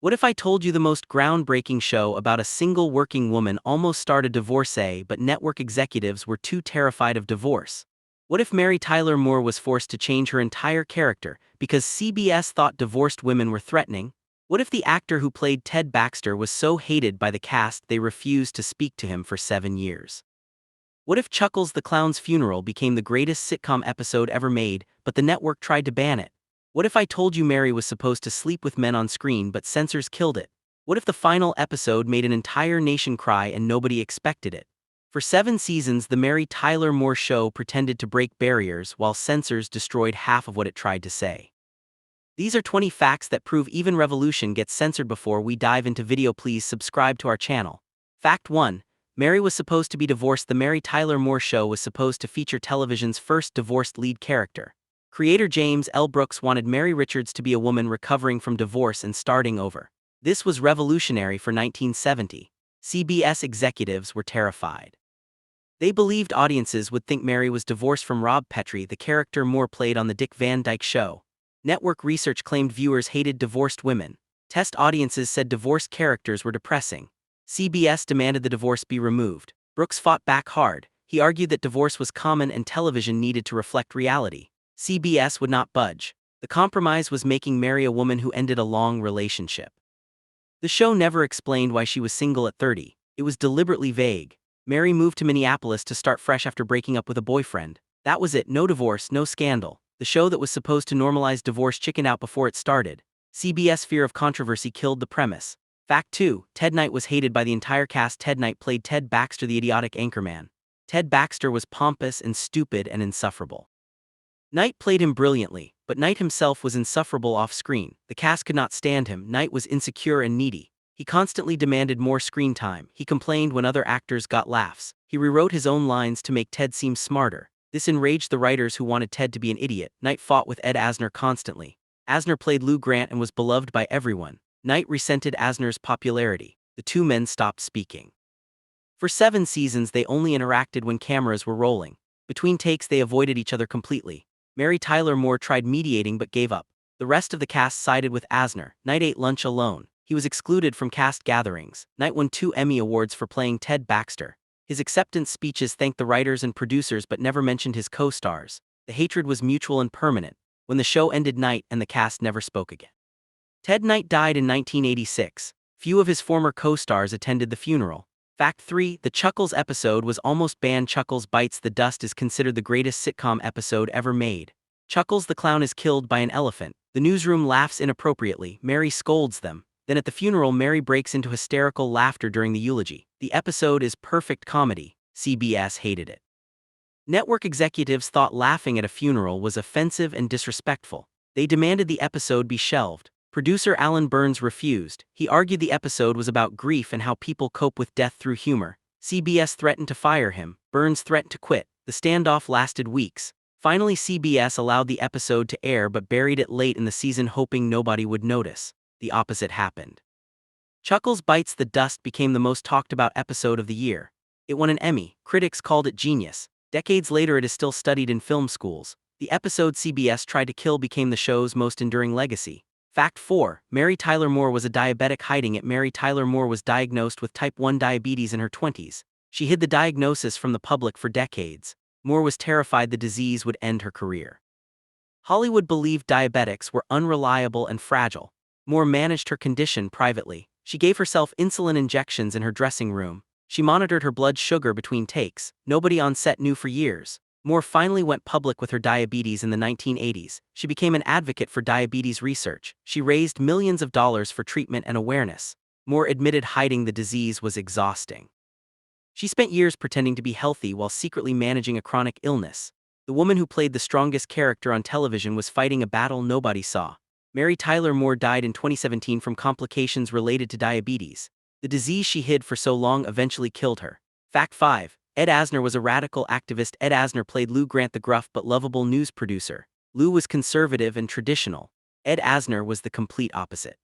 What if I told you the most groundbreaking show about a single working woman almost starred a divorcee, but network executives were too terrified of divorce? What if Mary Tyler Moore was forced to change her entire character because CBS thought divorced women were threatening? What if the actor who played Ted Baxter was so hated by the cast they refused to speak to him for 7 years? What if Chuckles the Clown's funeral became the greatest sitcom episode ever made, but the network tried to ban it? What if I told you Mary was supposed to sleep with men on screen but censors killed it? What if the final episode made an entire nation cry and nobody expected it? For 7 seasons, the Mary Tyler Moore Show pretended to break barriers while censors destroyed half of what it tried to say. These are 20 facts that prove even revolution gets censored. Before we dive into video, please subscribe to our channel. Fact 1. Mary was supposed to be divorced. The Mary Tyler Moore Show was supposed to feature television's first divorced lead character. Creator James L. Brooks wanted Mary Richards to be a woman recovering from divorce and starting over. This was revolutionary for 1970. CBS executives were terrified. They believed audiences would think Mary was divorced from Rob Petrie, the character Moore played on The Dick Van Dyke Show. Network research claimed viewers hated divorced women. Test audiences said divorced characters were depressing. CBS demanded the divorce be removed. Brooks fought back hard. He argued that divorce was common and television needed to reflect reality. CBS would not budge. The compromise was making Mary a woman who ended a long relationship. The show never explained why she was single at 30. It was deliberately vague. Mary moved to Minneapolis to start fresh after breaking up with a boyfriend. That was it. No divorce, no scandal. The show that was supposed to normalize divorce chickened out before it started. CBS fear of controversy killed the premise. Fact 2. Ted Knight was hated by the entire cast. Ted Knight played Ted Baxter, the idiotic anchorman. Ted Baxter was pompous and stupid and insufferable. Knight played him brilliantly, but Knight himself was insufferable off-screen. The cast could not stand him. Knight was insecure and needy. He constantly demanded more screen time. He complained when other actors got laughs. He rewrote his own lines to make Ted seem smarter. This enraged the writers who wanted Ted to be an idiot. Knight fought with Ed Asner constantly. Asner played Lou Grant and was beloved by everyone. Knight resented Asner's popularity. The two men stopped speaking. For 7 seasons they only interacted when cameras were rolling. Between takes they avoided each other completely. Mary Tyler Moore tried mediating but gave up. The rest of the cast sided with Asner. Knight ate lunch alone. He was excluded from cast gatherings. Knight won 2 Emmy Awards for playing Ted Baxter. His acceptance speeches thanked the writers and producers but never mentioned his co-stars. The hatred was mutual and permanent. When the show ended, Knight and the cast never spoke again. Ted Knight died in 1986. Few of his former co-stars attended the funeral. Fact 3. The Chuckles episode was almost banned. Chuckles Bites the Dust is considered the greatest sitcom episode ever made. Chuckles the Clown is killed by an elephant. The newsroom laughs inappropriately. Mary scolds them. Then at the funeral, Mary breaks into hysterical laughter during the eulogy. The episode is perfect comedy. CBS hated it. Network executives thought laughing at a funeral was offensive and disrespectful. They demanded the episode be shelved. Producer Alan Burns refused. He argued the episode was about grief and how people cope with death through humor. CBS threatened to fire him. Burns threatened to quit. The standoff lasted weeks. Finally, CBS allowed the episode to air but buried it late in the season, hoping nobody would notice. The opposite happened. Chuckles Bites the Dust became the most talked about episode of the year. It won an Emmy. Critics called it genius. Decades later, it is still studied in film schools. The episode CBS tried to kill became the show's most enduring legacy. Fact 4. Mary Tyler Moore was a diabetic hiding it. Mary Tyler Moore was diagnosed with type 1 diabetes in her 20s. She hid the diagnosis from the public for decades. Moore was terrified the disease would end her career. Hollywood believed diabetics were unreliable and fragile. Moore managed her condition privately. She gave herself insulin injections in her dressing room. She monitored her blood sugar between takes. Nobody on set knew for years. Moore finally went public with her diabetes in the 1980s. She became an advocate for diabetes research. She raised millions of dollars for treatment and awareness. Moore admitted hiding the disease was exhausting. She spent years pretending to be healthy while secretly managing a chronic illness. The woman who played the strongest character on television was fighting a battle nobody saw. Mary Tyler Moore died in 2017 from complications related to diabetes. The disease she hid for so long eventually killed her. Fact 5. Ed Asner was a radical activist. Ed Asner played Lou Grant, the gruff but lovable news producer. Lou was conservative and traditional. Ed Asner was the complete opposite.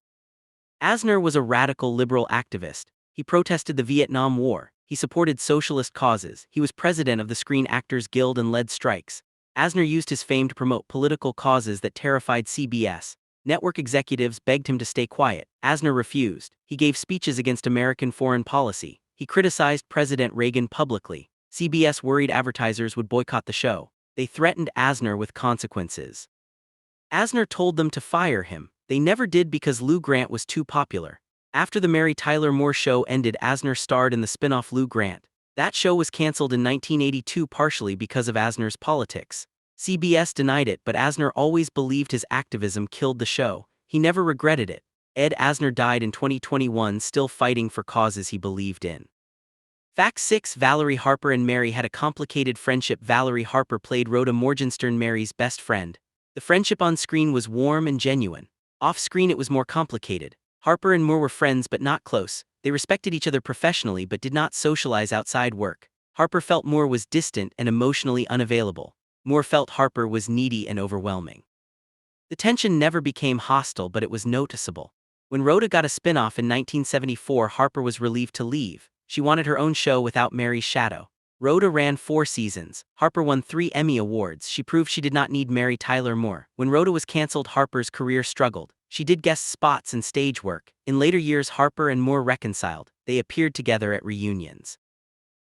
Asner was a radical liberal activist. He protested the Vietnam War. He supported socialist causes. He was president of the Screen Actors Guild and led strikes. Asner used his fame to promote political causes that terrified CBS. Network executives begged him to stay quiet. Asner refused. He gave speeches against American foreign policy. He criticized President Reagan publicly. CBS worried advertisers would boycott the show. They threatened Asner with consequences. Asner told them to fire him. They never did because Lou Grant was too popular. After the Mary Tyler Moore Show ended, Asner starred in the spin-off Lou Grant. That show was canceled in 1982 partially because of Asner's politics. CBS denied it, but Asner always believed his activism killed the show. He never regretted it. Ed Asner died in 2021 still fighting for causes he believed in. Fact 6. Valerie Harper and Mary had a complicated friendship. Valerie Harper played Rhoda Morgenstern, Mary's best friend. The friendship on screen was warm and genuine. Off-screen it was more complicated. Harper and Moore were friends but not close. They respected each other professionally but did not socialize outside work. Harper felt Moore was distant and emotionally unavailable. Moore felt Harper was needy and overwhelming. The tension never became hostile, but it was noticeable. When Rhoda got a spin-off in 1974, Harper was relieved to leave. She wanted her own show without Mary's shadow. Rhoda ran 4 seasons. Harper won 3 Emmy Awards. She proved she did not need Mary Tyler Moore. When Rhoda was canceled, Harper's career struggled. She did guest spots and stage work. In later years, Harper and Moore reconciled. They appeared together at reunions.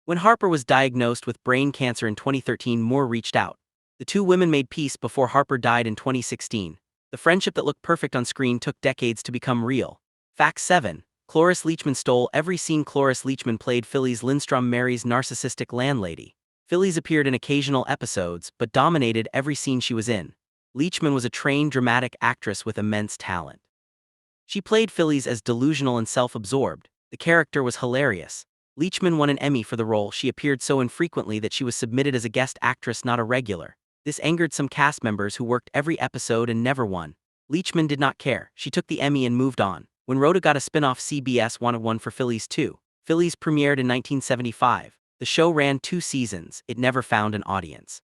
When Harper was diagnosed with brain cancer in 2013, Moore reached out. The two women made peace before Harper died in 2016. The friendship that looked perfect on screen took decades to become real. Fact 7. Cloris Leachman stole every scene. Cloris Leachman played Phyllis Lindstrom, Mary's narcissistic landlady. Phyllis appeared in occasional episodes, but dominated every scene she was in. Leachman was a trained dramatic actress with immense talent. She played Phyllis as delusional and self-absorbed. The character was hilarious. Leachman won an Emmy for the role. She appeared so infrequently that she was submitted as a guest actress, not a regular. This angered some cast members who worked every episode and never won. Leachman did not care. She took the Emmy and moved on. When Rhoda got a spin-off, CBS wanted one for Phyllis too. Phyllis premiered in 1975. The show ran 2 seasons. It never found an audience.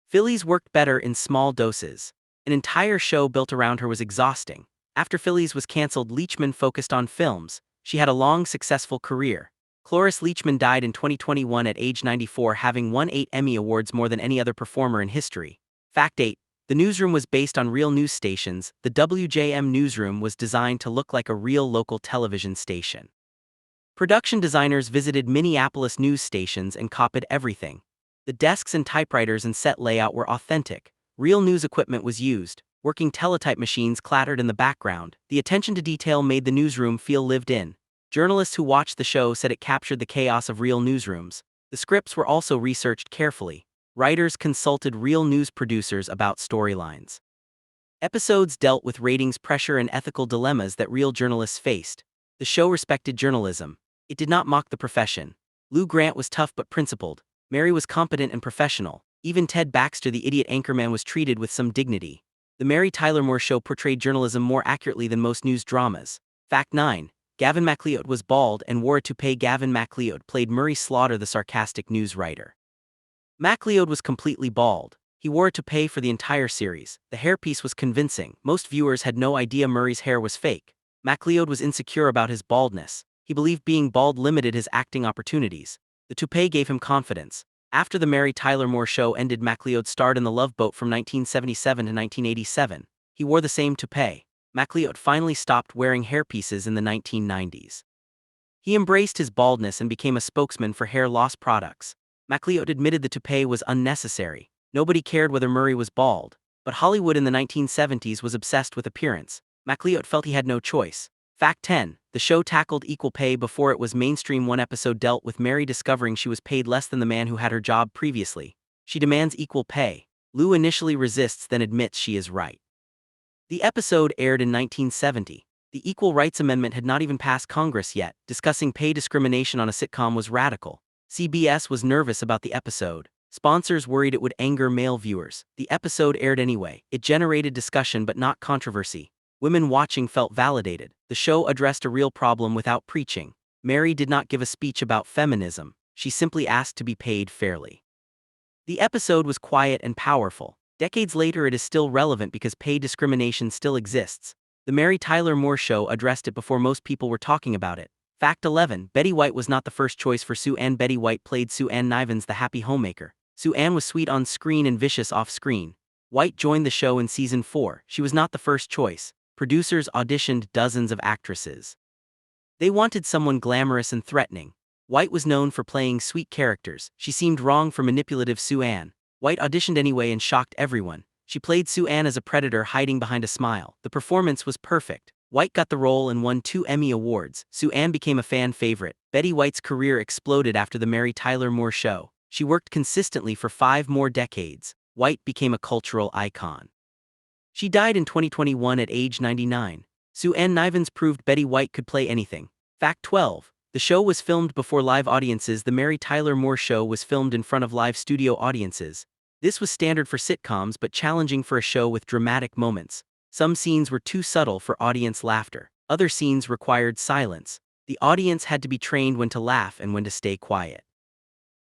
Phyllis worked better in small doses. An entire show built around her was exhausting. After Phyllis was canceled, Leachman focused on films. She had a long, successful career. Cloris Leachman died in 2021 at age 94, having won 8 Emmy Awards, more than any other performer in history. Fact 8. The newsroom was based on real news stations. The WJM newsroom was designed to look like a real local television station. Production designers visited Minneapolis news stations and copied everything. The desks and typewriters and set layout were authentic. Real news equipment was used. Working teletype machines clattered in the background. The attention to detail made the newsroom feel lived in. Journalists who watched the show said it captured the chaos of real newsrooms. The scripts were also researched carefully. Writers consulted real news producers about storylines. Episodes dealt with ratings pressure and ethical dilemmas that real journalists faced. The show respected journalism. It did not mock the profession. Lou Grant was tough but principled. Mary was competent and professional. Even Ted Baxter, the idiot anchorman, was treated with some dignity. The Mary Tyler Moore Show portrayed journalism more accurately than most news dramas. Fact 9. Gavin MacLeod was bald and wore a toupee. Gavin MacLeod played Murray Slaughter, the sarcastic news writer. MacLeod was completely bald. He wore a toupee for the entire series. The hairpiece was convincing. Most viewers had no idea Murray's hair was fake. MacLeod was insecure about his baldness. He believed being bald limited his acting opportunities. The toupee gave him confidence. After the Mary Tyler Moore Show ended, MacLeod starred in The Love Boat from 1977 to 1987. He wore the same toupee. MacLeod finally stopped wearing hairpieces in the 1990s. He embraced his baldness and became a spokesman for hair loss products. MacLeod admitted the toupee was unnecessary. Nobody cared whether Murray was bald. But Hollywood in the 1970s was obsessed with appearance. MacLeod felt he had no choice. Fact 10. The show tackled equal pay before it was mainstream. One episode dealt with Mary discovering she was paid less than the man who had her job previously. She demands equal pay. Lou initially resists, then admits she is right. The episode aired in 1970. The Equal Rights Amendment had not even passed Congress yet. Discussing pay discrimination on a sitcom was radical. CBS was nervous about the episode. Sponsors worried it would anger male viewers. The episode aired anyway. It generated discussion but not controversy. Women watching felt validated. The show addressed a real problem without preaching. Mary did not give a speech about feminism. She simply asked to be paid fairly. The episode was quiet and powerful. Decades later, it is still relevant because pay discrimination still exists. The Mary Tyler Moore Show addressed it before most people were talking about it. Fact 11. Betty White was not the first choice for Sue Ann. Betty White played Sue Ann Nivens, the happy homemaker. Sue Ann was sweet on screen and vicious off screen. White joined the show in season 4. She was not the first choice. Producers auditioned dozens of actresses. They wanted someone glamorous and threatening. White was known for playing sweet characters. She seemed wrong for manipulative Sue Ann. White auditioned anyway and shocked everyone. She played Sue Ann as a predator hiding behind a smile. The performance was perfect. White got the role and won 2 Emmy Awards. Sue Ann became a fan favorite. Betty White's career exploded after the Mary Tyler Moore Show. She worked consistently for 5 more decades. White became a cultural icon. She died in 2021 at age 99. Sue Ann Nivens proved Betty White could play anything. Fact 12. The show was filmed before live audiences. The Mary Tyler Moore Show was filmed in front of live studio audiences. This was standard for sitcoms but challenging for a show with dramatic moments. Some scenes were too subtle for audience laughter. Other scenes required silence. The audience had to be trained when to laugh and when to stay quiet.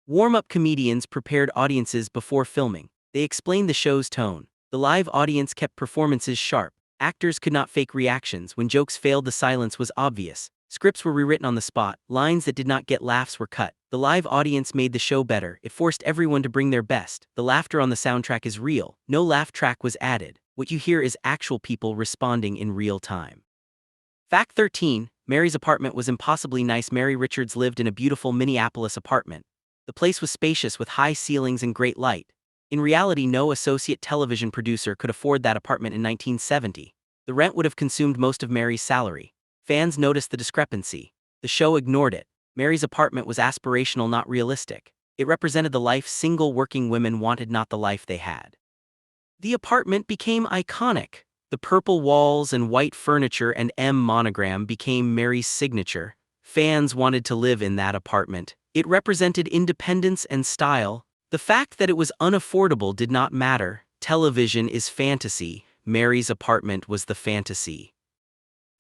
Warm-up comedians prepared audiences before filming. They explained the show's tone. The live audience kept performances sharp. Actors could not fake reactions. When jokes failed, the silence was obvious. Scripts were rewritten on the spot. Lines that did not get laughs were cut. The live audience made the show better. It forced everyone to bring their best. The laughter on the soundtrack is real. No laugh track was added. What you hear is actual people responding in real time. Fact 13. Mary's apartment was impossibly nice. Mary Richards lived in a beautiful Minneapolis apartment. The place was spacious with high ceilings and great light. In reality, no associate television producer could afford that apartment in 1970. The rent would have consumed most of Mary's salary. Fans noticed the discrepancy. The show ignored it. Mary's apartment was aspirational, not realistic. It represented the life single working women wanted, not the life they had. The apartment became iconic. The purple walls and white furniture and M monogram became Mary's signature. Fans wanted to live in that apartment. It represented independence and style. The fact that it was unaffordable did not matter. Television is fantasy. Mary's apartment was the fantasy.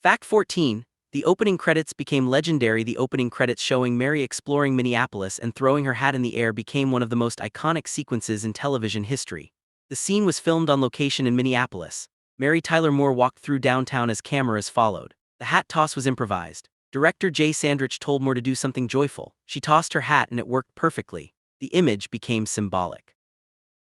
Fact 14. The opening credits became legendary. The opening credits showing Mary exploring Minneapolis and throwing her hat in the air became one of the most iconic sequences in television history. The scene was filmed on location in Minneapolis. Mary Tyler Moore walked through downtown as cameras followed. The hat toss was improvised. Director Jay Sandrich told Moore to do something joyful. She tossed her hat and it worked perfectly. The image became symbolic.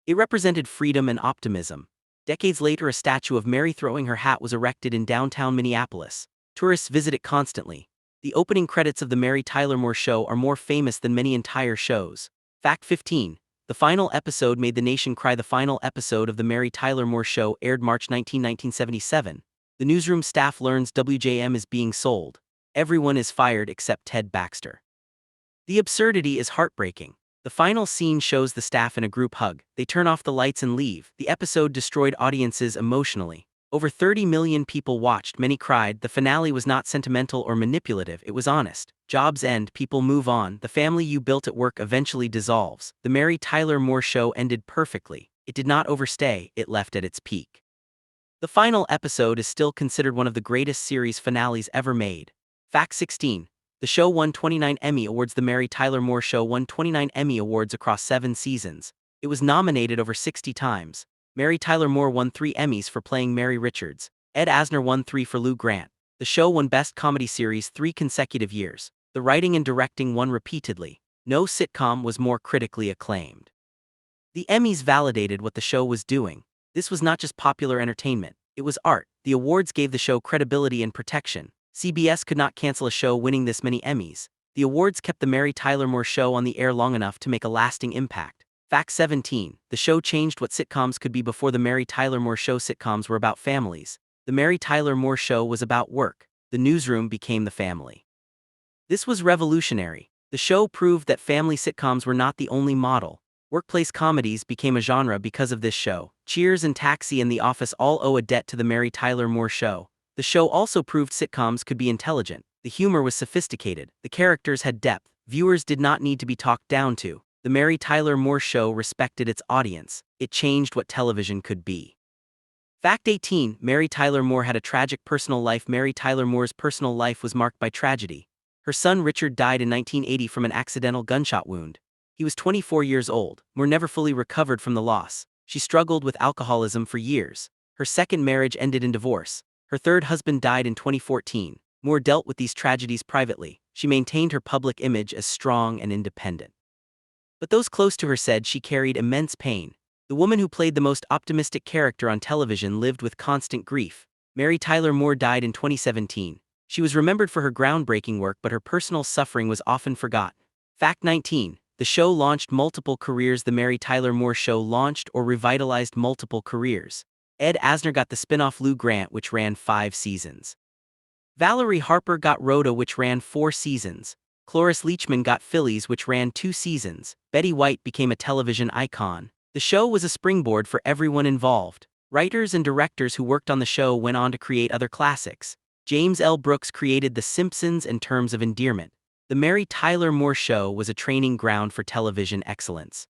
It represented freedom and optimism. Decades later, a statue of Mary throwing her hat was erected in downtown Minneapolis. Tourists visit it constantly. The opening credits of the Mary Tyler Moore Show are more famous than many entire shows. Fact 15. The final episode made the nation cry. The final episode of the Mary Tyler Moore Show aired March 19, 1977. The newsroom staff learns WJM is being sold. Everyone is fired except Ted Baxter. The absurdity is heartbreaking. The final scene shows the staff in a group hug. They turn off the lights and leave. The episode destroyed audiences emotionally. Over 30 million people watched. Many cried. The finale was not sentimental or manipulative. It was honest. Jobs end, people move on. The family you built at work eventually dissolves. The Mary Tyler Moore Show ended perfectly. It did not overstay. It left at its peak. The final episode is still considered one of the greatest series finales ever made. Fact 16. The show won 29 Emmy Awards. The Mary Tyler Moore Show won 29 Emmy Awards across 7 seasons. It was nominated over 60 times. Mary Tyler Moore won 3 Emmys for playing Mary Richards. Ed Asner won 3 for Lou Grant. The show won Best Comedy Series 3 consecutive years. The writing and directing won repeatedly. No sitcom was more critically acclaimed. The Emmys validated what the show was doing. This was not just popular entertainment. It was art. The awards gave the show credibility and protection. CBS could not cancel a show winning this many Emmys. The awards kept the Mary Tyler Moore Show on the air long enough to make a lasting impact. Fact 17. The show changed what sitcoms could be. Before the Mary Tyler Moore Show, sitcoms were about families. The Mary Tyler Moore Show was about work. The newsroom became the family. This was revolutionary. The show proved that family sitcoms were not the only model. Workplace comedies became a genre because of this show. Cheers and Taxi and The Office all owe a debt to the Mary Tyler Moore Show. The show also proved sitcoms could be intelligent. The humor was sophisticated. The characters had depth. Viewers did not need to be talked down to. The Mary Tyler Moore Show respected its audience. It changed what television could be. Fact 18. Mary Tyler Moore had a tragic personal life. Mary Tyler Moore's personal life was marked by tragedy. Her son Richard died in 1980 from an accidental gunshot wound. He was 24 years old. Moore never fully recovered from the loss. She struggled with alcoholism for years. Her second marriage ended in divorce. Her third husband died in 2014. Moore dealt with these tragedies privately. She maintained her public image as strong and independent. But those close to her said she carried immense pain. The woman who played the most optimistic character on television lived with constant grief. Mary Tyler Moore died in 2017. She was remembered for her groundbreaking work, but her personal suffering was often forgotten. Fact 19. The show launched multiple careers. The Mary Tyler Moore Show launched or revitalized multiple careers. Ed Asner got the spin-off Lou Grant, which ran 5 seasons. Valerie Harper got Rhoda, which ran 4 seasons. Cloris Leachman got Phillies, which ran 2 seasons. Betty White became a television icon. The show was a springboard for everyone involved. Writers and directors who worked on the show went on to create other classics. James L. Brooks created The Simpsons and Terms of Endearment. The Mary Tyler Moore Show was a training ground for television excellence.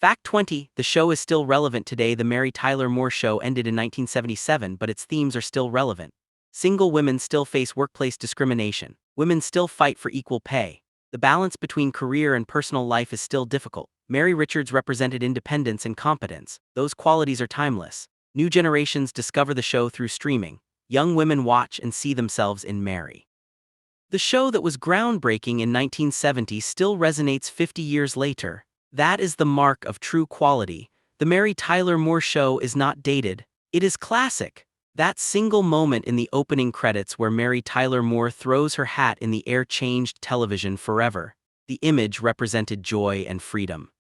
Fact 20. The show is still relevant today. The Mary Tyler Moore Show ended in 1977, but its themes are still relevant. Single women still face workplace discrimination. Women still fight for equal pay. The balance between career and personal life is still difficult. Mary Richards represented independence and competence. Those qualities are timeless. New generations discover the show through streaming. Young women watch and see themselves in Mary. The show that was groundbreaking in 1970 still resonates 50 years later. That is the mark of true quality. The Mary Tyler Moore Show is not dated. It is classic. That single moment in the opening credits where Mary Tyler Moore throws her hat in the air changed television forever. The image represented joy and freedom.